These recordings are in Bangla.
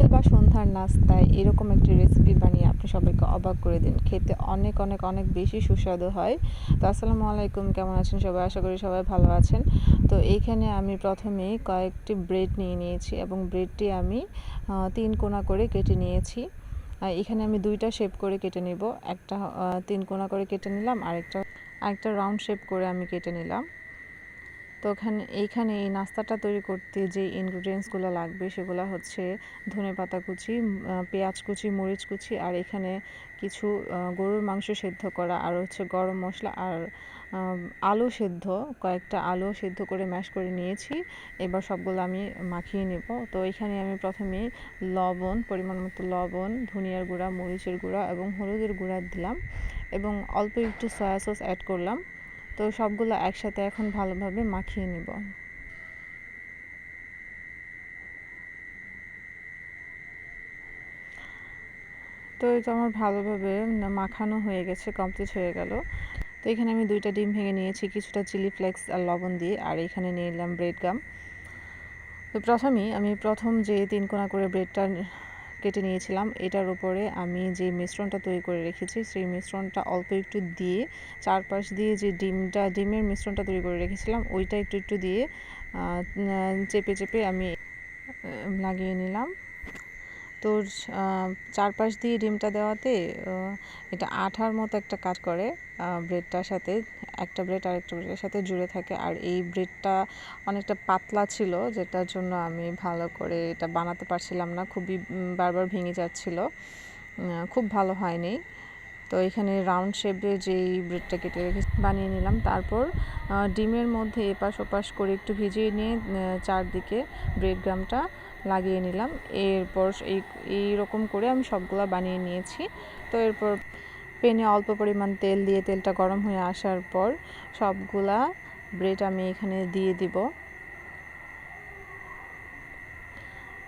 বিকেল বা সন্ধ্যার নাস্তায় এরকম একটি রেসিপি বানিয়ে আপনি সবাইকে অবাক করে দিন। খেতে অনেক অনেক অনেক বেশি সুস্বাদু হয়। তো আসসালামু আলাইকুম, কেমন আছেন সবাই? আশা করি সবাই ভালো আছেন। তো এইখানে আমি প্রথমেই কয়েকটি ব্রেড নিয়ে নিয়েছি এবং ব্রেডটি আমি ৩ কোনা করে কেটে নিয়েছি। এখানে আমি ২টা শেপ করে কেটে নেব। একটা ৩ কোনা করে কেটে নিলাম, আরেকটা রাউন্ড শেপ করে আমি কেটে নিলাম। তো এইখানে এই নাস্তাটা তৈরি করতে যে ইনগ্রিডিয়েন্টসগুলো লাগবে সেগুলো হচ্ছে ধনেপাতা কুচি, পেঁয়াজ কুচি, মরিচ কুচি, আর এখানে কিছু গরুর মাংস সেদ্ধ করা, আর হচ্ছে গরম মশলা, আর আলু সেদ্ধ, কয়েকটা আলু সেদ্ধ করে ম্যাশ করে নিয়েছি। এবার সবগুলো আমি মাখিয়ে নেব। তো এখানে আমি প্রথমে লবণ, পরিমাণ মতো লবণ, ধনিয়ার গুঁড়া, মরিচের গুঁড়া এবং হলুদের গুঁড়া দিলাম এবং অল্প একটু সয়া সস অ্যাড করলাম। তো সবগুলো একসাথে এখন ভালোভাবে মাখিয়ে নিব। তো এই তো আমার ভালোভাবে মাখানো হয়ে গেছে, কমপ্লিট হয়ে গেল। তো এখানে আমি 2টা ডিম ভেঙে নিয়েছি কিছুটা চিলি ফ্লেক্স আর লবণ দিয়ে, আর এখানে নিয়ে নিলাম ব্রেড গাম। তো আমি প্রথম যে 3 কোনা করে ব্রেডটা কেটে নিয়েছিলাম, এটার উপরে আমি যে মিশ্রণটা তৈরি করে রেখেছি সেই মিশ্রণটা অল্প একটু দিয়ে, চারপাশ দিয়ে যে ডিমের মিশ্রণটা তৈরি করে রেখেছিলাম ওইটা একটু একটু দিয়ে চেপে চেপে আমি লাগিয়ে নিলাম। তো চারপাশ দিয়ে ডিমটা দেওয়াতে এটা আঠার মতো একটা কাজ করে ব্রেডটার সাথে। একটা ব্রেড আরেকটা ব্রেডের সাথে জুড়ে থাকে, আর এই ব্রেডটা অনেকটা পাতলা ছিল, যেটার জন্য আমি ভালো করে এটা বানাতে পারছিলাম না, খুবই বারবার ভেঙে যাচ্ছিল, খুব ভালো হয়নি। তো এখানে রাউন্ড শেপে যেই ব্রেডটা কেটে রেখে বানিয়ে নিলাম। তারপর ডিমের মধ্যে এপাশ ওপাশ করে একটু ভিজিয়ে নিয়ে চারদিকে ব্রেড গামটা লাগিয়ে নিলাম। এরপর এইরকম করে আমি সবগুলা বানিয়ে নিয়েছি। তো এরপর প্যানে অল্প পরিমাণ তেল দিয়ে তেলটা গরম হয়ে আসার পর সবগুলা ব্রেড আমি এখানে দিয়ে দিব।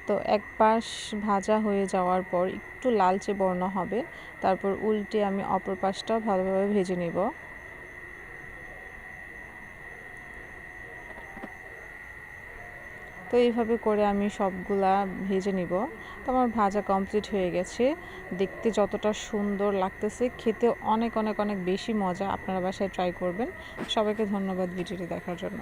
তো এক পাশ ভাজা হয়ে যাওয়ার পর একটু লালচে বর্ণ হবে, তারপর উল্টে আমি অপর পাশটাও ভালোভাবে ভেজে নেব। তো এইভাবে করে আমি সবগুলা ভেজে নিব। তো আমার ভাজা কমপ্লিট হয়ে গেছে। দেখতে যতটা সুন্দর লাগতেছে, খেতে অনেক অনেক অনেক বেশি মজা। আপনারা বাসায় ট্রাই করবেন। সবাইকে ধন্যবাদ ভিডিওটি দেখার জন্য।